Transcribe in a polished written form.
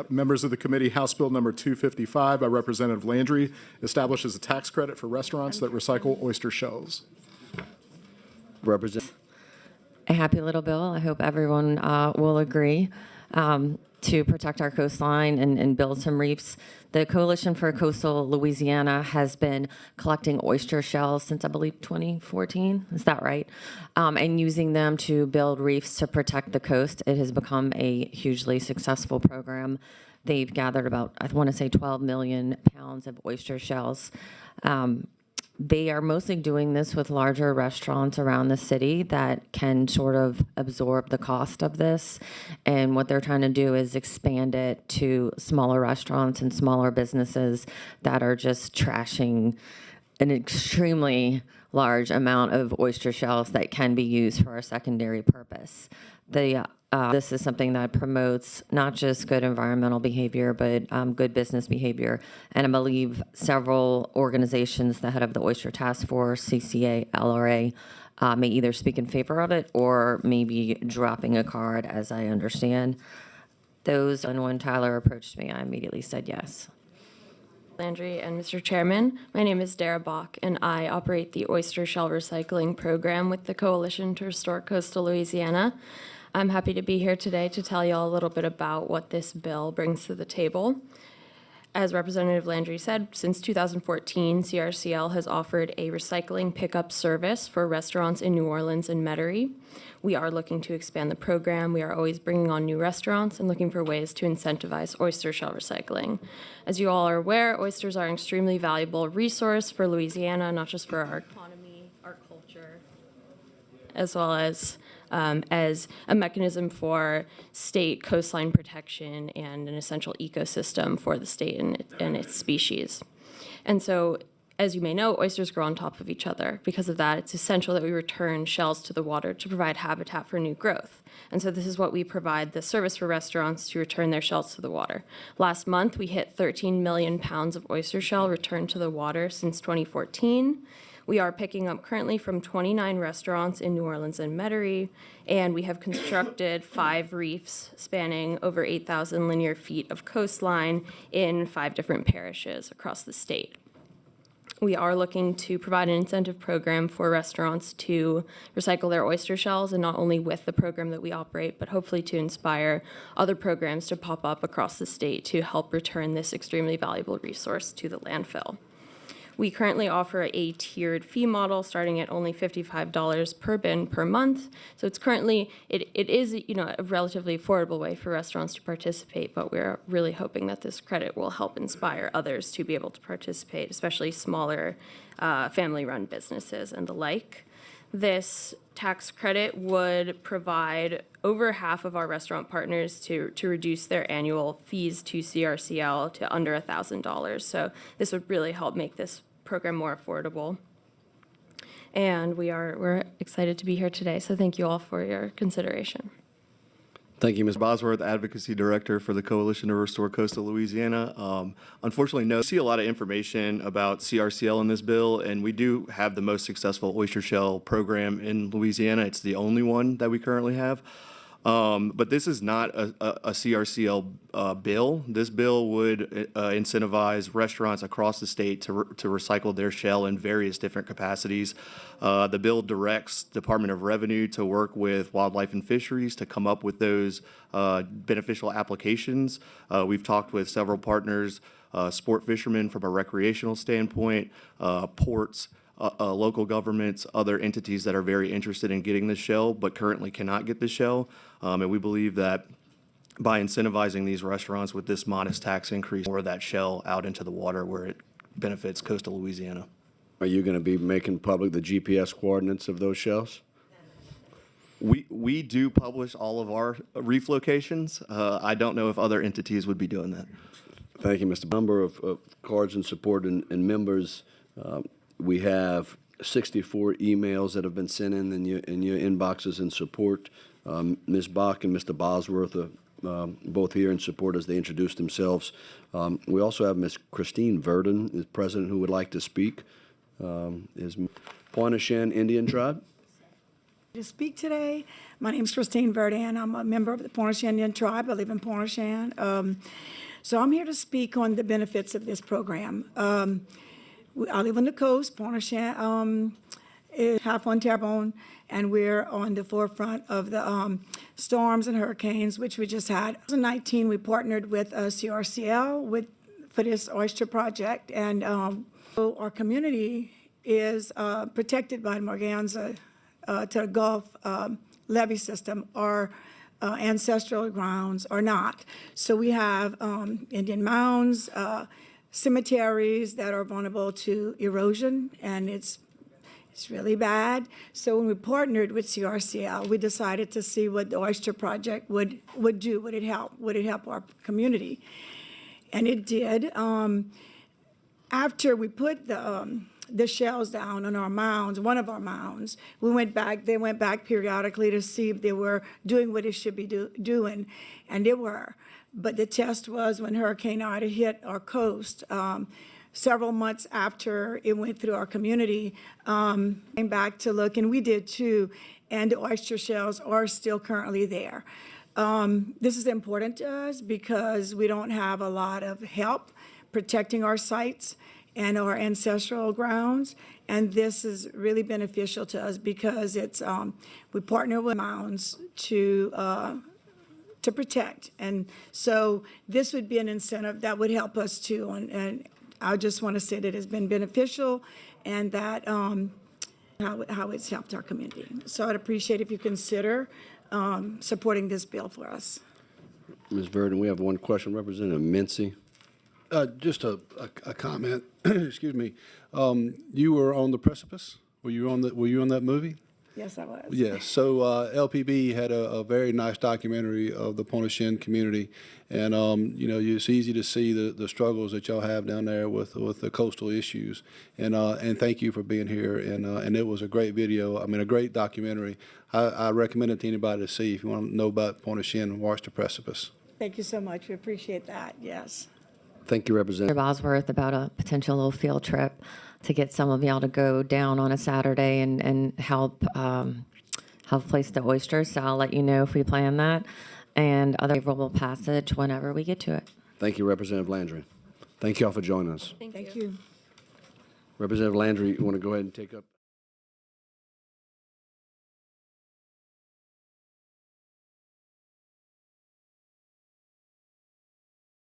Members of the committee, House Bill number 255 by Representative Landry establishes a tax credit for restaurants that recycle oyster shells. Representative. A happy little bill. I hope everyone will agree to protect our coastline and build some reefs. The Coalition for Coastal Louisiana has been collecting oyster shells since, I believe, 2014. Is that right? And using them to build reefs to protect the coast. It has become a hugely successful program. They've gathered about, I want to say, 12 million pounds of oyster shells. They are mostly doing this with larger restaurants around the city that can sort of absorb the cost of this. And what they're trying to do is expand it to smaller restaurants and smaller businesses that are just trashing an extremely large amount of oyster shells that can be used for a secondary purpose. This is something that promotes not just good environmental behavior, but good business behavior. And I believe several organizations, the head of the Oyster Task Force, CCA, LRA, may either speak in favor of it or maybe dropping a card, as I understand. And when Tyler approached me, I immediately said yes. Landry and Mr. Chairman, my name is Darrah Bach, and I operate the oyster shell recycling program with the Coalition to Restore Coastal Louisiana. I'm happy to be here today to tell you all a little bit about what this bill brings to the table. As Representative Landry said, since 2014, CRCL has offered a recycling pickup service for restaurants in New Orleans and Metairie. We are looking to expand the program. We are always bringing on new restaurants and looking for ways to incentivize oyster shell recycling. As you all are aware, oysters are an extremely valuable resource for Louisiana, not just for our economy, our culture, as well as a mechanism for state coastline protection and an essential ecosystem for the state and its species. And so, as you may know, oysters grow on top of each other. Because of that, it's essential that we return shells to the water to provide habitat for new growth. And so this is what we provide the service for restaurants to return their shells to the water. Last month, we hit 13 million pounds of oyster shell returned to the water since 2014. We are picking up currently from 29 restaurants in New Orleans and Metairie, and we have constructed 5 reefs spanning over 8,000 linear feet of coastline in 5 different parishes across the state. We are looking to provide an incentive program for restaurants to recycle their oyster shells, and not only with the program that we operate, but hopefully to inspire other programs to pop up across the state to help return this extremely valuable resource to the landfill. We currently offer a tiered fee model starting at only $55 per bin per month. So it's currently, it is a relatively affordable way for restaurants to participate, but we're really hoping that this credit will help inspire others to be able to participate, especially smaller family-run businesses and the like. This tax credit would provide over half of our restaurant partners to reduce their annual fees to CRCL to under $1,000. So this would really help make this program more affordable. And we're excited to be here today. So thank you all for your consideration. Thank you, Ms. Bosworth, Advocacy Director for the Coalition to Restore Coastal Louisiana. Unfortunately, no, I see a lot of information about CRCL in this bill, and we do have the most successful oyster shell program in Louisiana. It's the only one that we currently have. But this is not a CRCL bill. This bill would incentivize restaurants across the state to recycle their shell in various different capacities. The bill directs Department of Revenue to work with Wildlife and Fisheries to come up with those beneficial applications. We've talked with several partners, sport fishermen from a recreational standpoint, ports, local governments, other entities that are very interested in getting this shell but currently cannot get the shell. And we believe that by incentivizing these restaurants with this modest tax increase, more of that shell out into the water where it benefits coastal Louisiana. Are you going to be making public the GPS coordinates of those shells? We do publish all of our reef locations. I don't know if other entities would be doing that. Thank you, Mr. Number of cards in support and members. We have 64 emails that have been sent in your inboxes in support. Ms. Bach and Mr. Bosworth are both here in support as they introduce themselves. We also have Ms. Christine Verdin, the president, who would like to speak. Is Pointe-au-Chien Indian Tribe? To speak today. My name is Christine Verdin. I'm a member of the Pointe-au-Chien Tribe. I live in Pointe-au-Chien. So I'm here to speak on the benefits of this program. I live on the coast. Pointe-au-Chien is half on Terrebonne, and we're on the forefront of the storms and hurricanes, which we just had. In 2019, we partnered with CRCL for this oyster project, and so our community is protected by Morganza to the Gulf levee system. Our ancestral grounds are not. So we have Indian mounds, cemeteries that are vulnerable to erosion, and it's really bad. So when we partnered with CRCL, we decided to see what the Oyster Project would do. Would it help our community? And it did. After we put the shells down on our mounds, one of our mounds, they went back periodically to see if they were doing what it should be doing, and they were. But the test was when Hurricane Ida hit our coast, several months after it went through our community, came back to look, and we did too, and the oyster shells are still currently there. This is important to us because we don't have a lot of help protecting our sites and our ancestral grounds, and this is really beneficial to us because it's we partner with mounds to protect, and so this would be an incentive that would help us too. And I just want to say that it's been beneficial, and that how it's helped our community. So I'd appreciate if you consider supporting this bill for us. Ms. Verdin, we have one question. Representative Mincy. Just a comment. Excuse me. You were on the precipice. Were you on that movie? Yes, I was. Yes. So LPB had a very nice documentary of the Pointe-au-Chien community, and it's easy to see the struggles that y'all have down there with the coastal issues. And thank you for being here. And it was a great video. I mean, a great documentary. I recommend it to anybody to see if you want to know about Pointe-au-Chien and watch the precipice. Thank you so much. We appreciate that. Yes. Thank you, Representative. Bosworth about a potential little field trip to get some of y'all to go down on a Saturday and help place the oysters. So I'll let you know if we plan that, and other favorable passage whenever we get to it. Thank you, Representative Landry. Thank you all for joining us. Thank you. Representative Landry, you want to go ahead and take up?